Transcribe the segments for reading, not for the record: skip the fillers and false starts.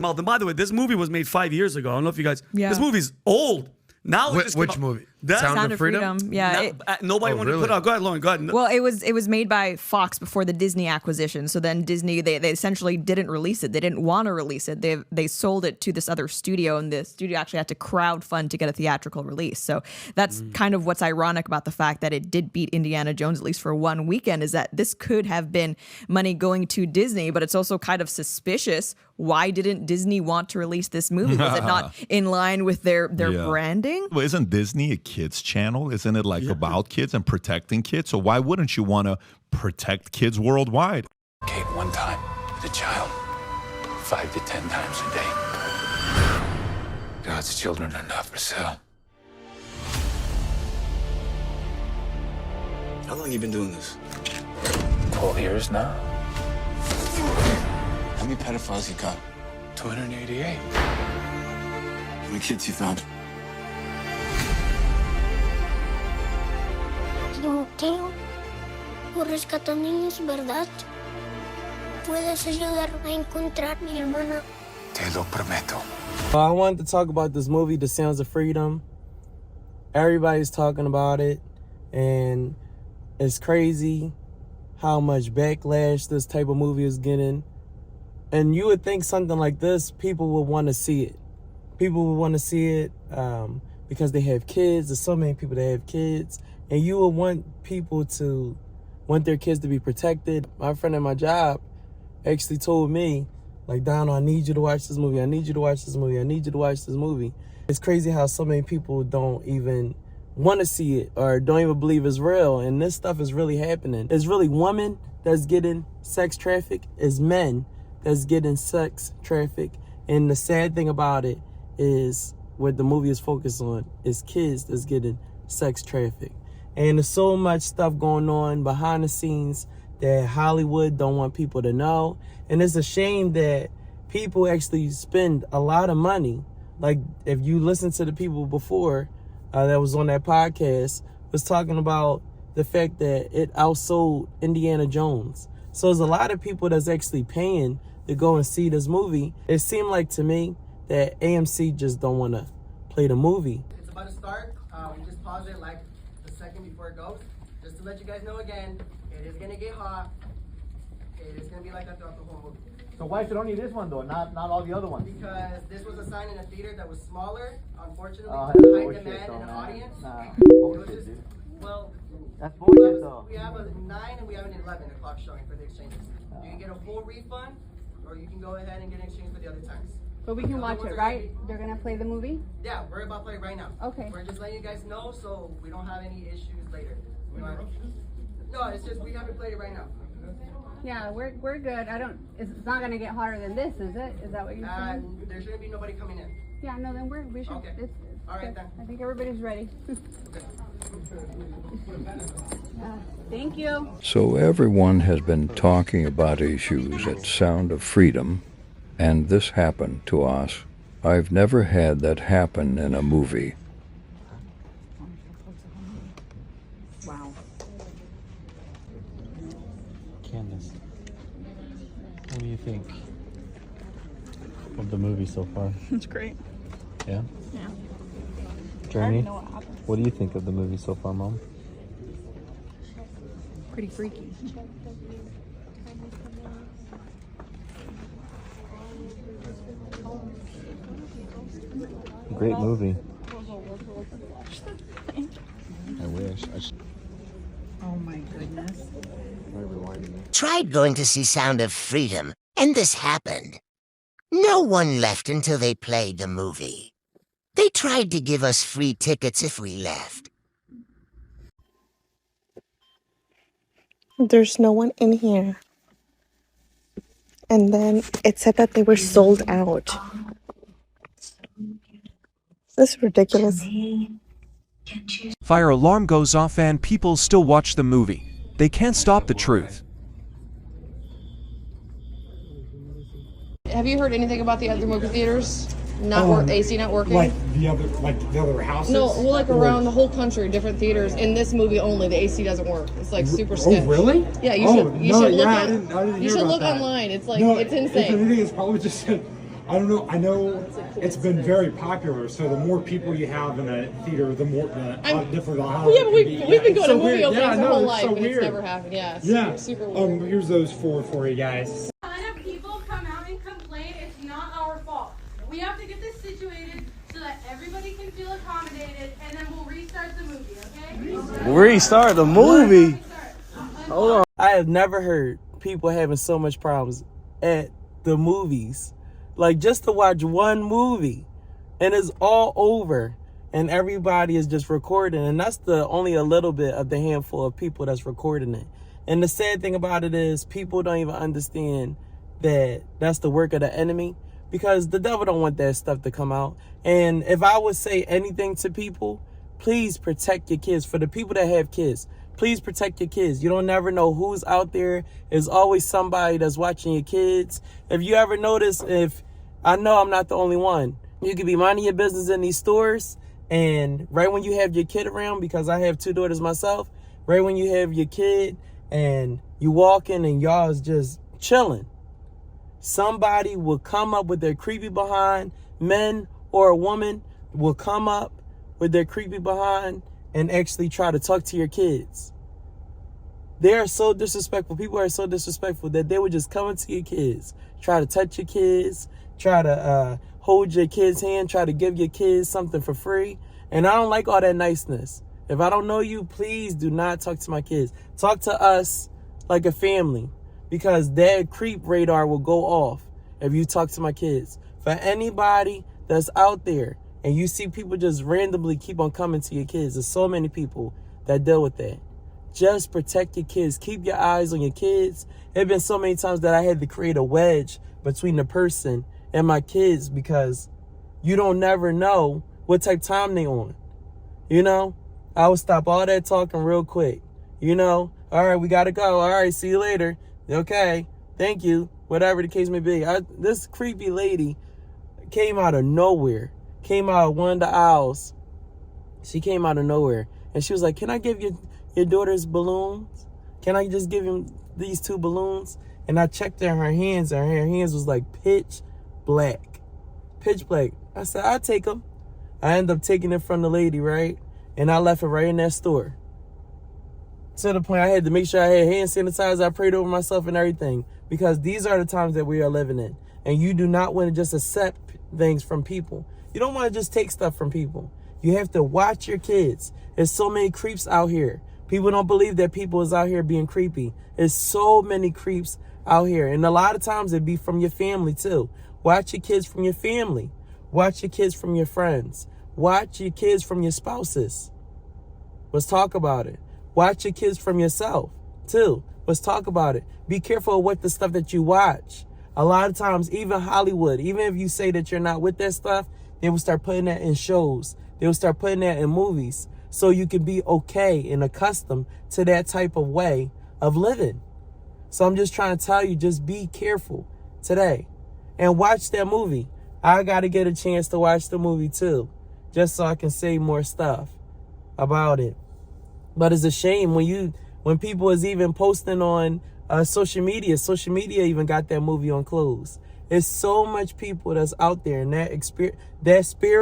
Mouth. And by the way, this movie was made 5 years ago. I don't know if you guys. Yeah. This movie's old. Now Which movie? Sound of Freedom. Yeah. Nobody wanted to put out. Go ahead, Lauren. Go ahead. Well, it was made by Fox before the Disney acquisition. So then Disney they essentially didn't release it. They didn't want to release it. They sold it to this other studio, and the studio actually had to crowdfund to get a theatrical release. So that's kind of what's ironic about the fact that it did beat Indiana Jones at least for one weekend, is that this could have been money going to Disney, but it's also kind of suspicious. Why didn't Disney want to release this movie? Was it not in line with their branding? Well, isn't Disney a kids channel? Isn't it about kids and protecting kids? So why wouldn't you want to protect kids worldwide? Kate, one time, the child, 5 to 10 times a day. God's children are not for sale. How long you been doing this? 12 years now. How many pedophiles you got? 288. How many kids you found? Timoteo, tú rescatas niños, ¿verdad? ¿Puedes ayudarme a encontrar mi hermana? Te lo prometo. I wanted to talk about this movie, The Sounds of Freedom. Everybody's talking about it, and it's crazy how much backlash this type of movie is getting. And you would think something like this, people would want to see it. People would want to see it because they have kids. There's so many people that have kids. And you would want their kids to be protected. My friend at my job actually told me, like, Donald, I need you to watch this movie. I need you to watch this movie. I need you to watch this movie. It's crazy how so many people don't even want to see it or don't even believe it's real. And this stuff is really happening. It's really women that's getting sex trafficked. It's men that's getting sex trafficked. And the sad thing about it is what the movie is focused on is kids that's getting sex trafficked. And there's so much stuff going on behind the scenes that Hollywood don't want people to know. And it's a shame that people actually spend a lot of money. Like, if you listen to the people before that was on that podcast, was talking about the fact that it outsold Indiana Jones. So there's a lot of people that's actually paying to go and see this movie. It seemed like to me that AMC just don't want to play the movie. It's about to start. We just pause it like the second before it goes. Just to let you guys know again, it is going to get hot. It is going to be like that throughout the whole movie. So why is it only this one though, not all the other ones? Because this was assigned in a theater that was smaller, unfortunately, that's because of high bullshit, demand though, in an man. audience. Nah, It was bullshit, just, dude. well, That's bullshit though. we have a 9 and we have an 11 o'clock showing for the exchanges. You can get a full refund, or you can go ahead and get an exchange for the other times. But we can watch it, right? They're gonna play the movie? Yeah, we're about to play it right now. Okay. We're just letting you guys know so we don't have any issues later. No, it's just we haven't played it right now. Yeah, we're good. It's not gonna get hotter than this, is it? Is that what you're saying? There shouldn't be nobody coming in. Yeah, no, then we should. Okay. It's All right, good. then. I think everybody's ready. Thank you. So everyone has been talking about issues at Sound of Freedom, and this happened to us. I've never had that happen in a movie. Wow. Candace, what do you think of the movie so far? It's great. Yeah? Yeah. Jeremy, know what happened. what do you think of the movie so far, Mom? Pretty freaky. Great movie. I wish. Oh my goodness. Tried going to see Sound of Freedom, and this happened. No one left until they played the movie. They tried to give us free tickets if we left. There's no one in here. And then it said that they were sold out. This is ridiculous. Fire alarm goes off and people still watch the movie. They can't stop the truth. Have you heard anything about the other movie theaters? AC not working? Like the other houses? No, well, like around the whole country, different theaters. In this movie only, the AC doesn't work. It's like super sketch. Oh, really? Yeah, you should look. I didn't hear about that. Online. It's like it's insane. If anything, it's probably just I don't know. I know it's been very popular. So the more people you have in a theater, the more different the Well, yeah, but we've been going to movie openings our whole life, so and it's weird. never happened. Yeah, Yeah. super weird. Here's those four for you guys. A ton of people come out and complain. It's not our fault. We have to get this situated so that everybody can feel accommodated, and then we'll restart the movie, okay? Restart the movie? Hold on. I have never heard people having so much problems at the movies. Like, just to watch one movie, and it's all over, and everybody is just recording, and that's only a little bit of the handful of people that's recording it. And the sad thing about it is people don't even understand that that's the work of the enemy, because the devil don't want that stuff to come out. And if I would say anything to people, please protect your kids. For the people that have kids, please protect your kids. You don't never know who's out there. There's always somebody that's watching your kids. If you ever notice, I know I'm not the only one, you could be minding your business in these stores, and right when you have your kid around, because I have 2 daughters myself, right when you have your kid and you walk in and y'all is just chilling, somebody will come up with their creepy behind, men or a woman will come up with their creepy behind and actually try to talk to your kids. They are so disrespectful. People are so disrespectful that they would just come into your kids, try to touch your kids, try to hold your kids' hand, try to give your kids something for free. And I don't like all that niceness. If I don't know you, please do not talk to my kids. Talk to us like a family, because that creep radar will go off if you talk to my kids. For anybody that's out there and you see people just randomly keep on coming to your kids, there's so many people that deal with that. Just protect your kids. Keep your eyes on your kids. There have been so many times that I had to create a wedge between the person and my kids, because you don't never know what type of time they on. You know, I would stop all that talking real quick. You know, all right, we got to go. All right, see you later. Okay, thank you. Whatever the case may be. This creepy lady came out of nowhere. Came out of one of the aisles. She came out of nowhere. And she was like, can I give your daughter's balloons? Can I just give him these 2 balloons? And I checked in her hands, and her hands was like pitch black. Pitch black. I said, I'll take them. I ended up taking it from the lady, right? And I left it right in that store. To the point I had to make sure I had hand sanitizer. I prayed over myself and everything, because these are the times that we are living in. And you do not want to just accept things from people. You don't want to just take stuff from people. You have to watch your kids. There's so many creeps out here. People don't believe that people is out here being creepy. There's so many creeps out here. And a lot of times it be from your family too. Watch your kids from your family. Watch your kids from your friends. Watch your kids from your spouses. Let's talk about it. Watch your kids from yourself too. Let's talk about it. Be careful of what the stuff that you watch. A lot of times, even Hollywood, even if you say that you're not with that stuff, they will start putting that in shows. They will start putting that in movies, so you can be okay and accustomed to that type of way of living. So I'm just trying to tell you, just be careful today and watch that movie. I got to get a chance to watch the movie too, just so I can say more stuff about it. But it's a shame when people is even posting on social media. Social media even got that movie on close. There's so much people that's out there, and that spirit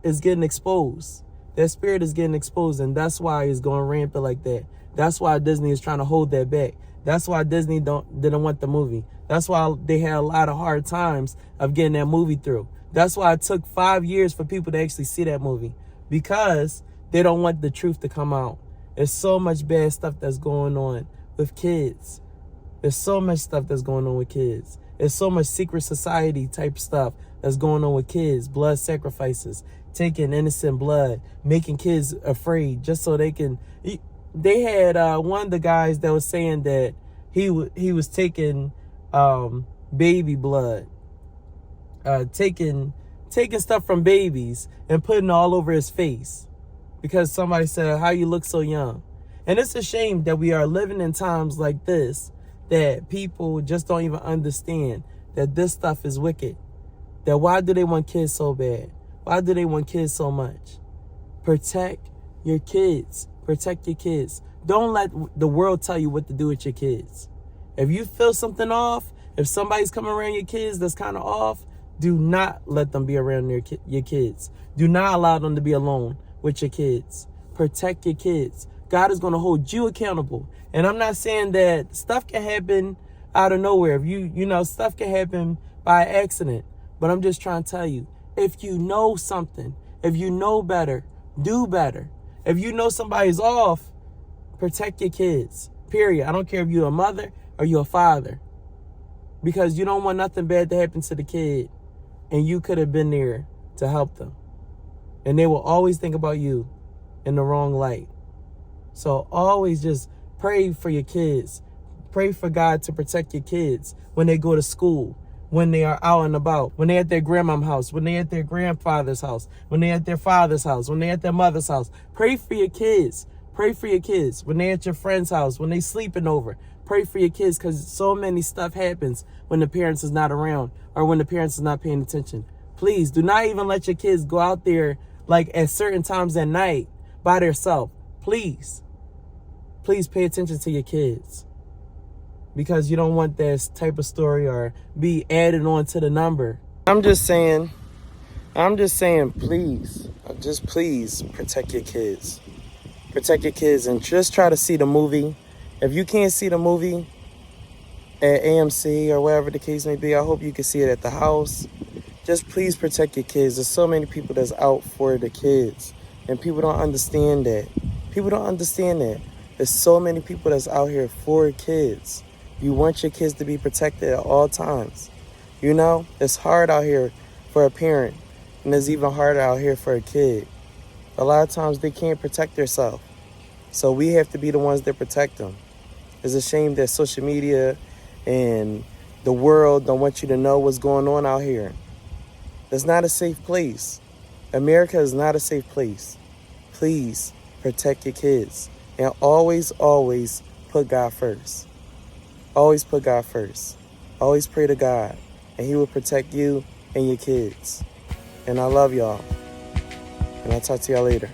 is getting exposed. That spirit is getting exposed, and that's why it's going rampant like that. That's why Disney is trying to hold that back. That's why Disney didn't want the movie. That's why they had a lot of hard times of getting that movie through. That's why it took 5 years for people to actually see that movie, because they don't want the truth to come out. There's so much bad stuff that's going on with kids. There's so much stuff that's going on with kids. There's so much secret society type stuff that's going on with kids. Blood sacrifices, taking innocent blood, making kids afraid just so they can. They had one of the guys that was saying that he was taking baby blood, taking stuff from babies and putting it all over his face, because somebody said, how you look so young. And it's a shame that we are living in times like this, that people just don't even understand that this stuff is wicked. That why do they want kids so bad? Why do they want kids so much? Protect your kids. Protect your kids. Don't let the world tell you what to do with your kids. If you feel something off, If somebody's coming around your kids that's kind of off, do not let them be around your kids. Do not allow them to be alone with your kids. Protect your kids. God is going to hold you accountable. And I'm not saying that stuff can happen out of nowhere. If you know, stuff can happen by accident. But I'm just trying to tell you, if you know something, if you know better, do better. If you know somebody's off, protect your kids. Period. I don't care if you're a mother or you're a father. Because you don't want nothing bad to happen to the kid. And you could have been there to help them. And they will always think about you in the wrong light. So always just pray for your kids. Pray for God to protect your kids when they go to school, when they are out and about, when they're at their grandma's house, when they're at their grandfather's house, when they're at their father's house, when they're at their mother's house. Pray for your kids. Pray for your kids when they're at your friend's house, when they're sleeping over. Pray for your kids, because so many stuff happens when the parents is not around or when the parents is not paying attention. Please do not even let your kids go out there like at certain times at night by themselves. Please pay attention to your kids, because you don't want this type of story or be added on to the number. I'm just saying, please protect your kids. Protect your kids and just try to see the movie. If you can't see the movie at AMC or wherever the case may be, I hope you can see it at the house. Just please protect your kids. There's so many people that's out for the kids, and people don't understand that. There's so many people that's out here for kids. You want your kids to be protected at all times. You know, it's hard out here for a parent, and it's even harder out here for a kid. A lot of times they can't protect themselves, so we have to be the ones that protect them. It's a shame that social media and the world don't want you to know what's going on out here. It's not a safe place. America is not a safe place. Please protect your kids, and always put God first. Always put God first. Always pray to God, and He will protect you and your kids. And I love y'all. And I'll talk to y'all later.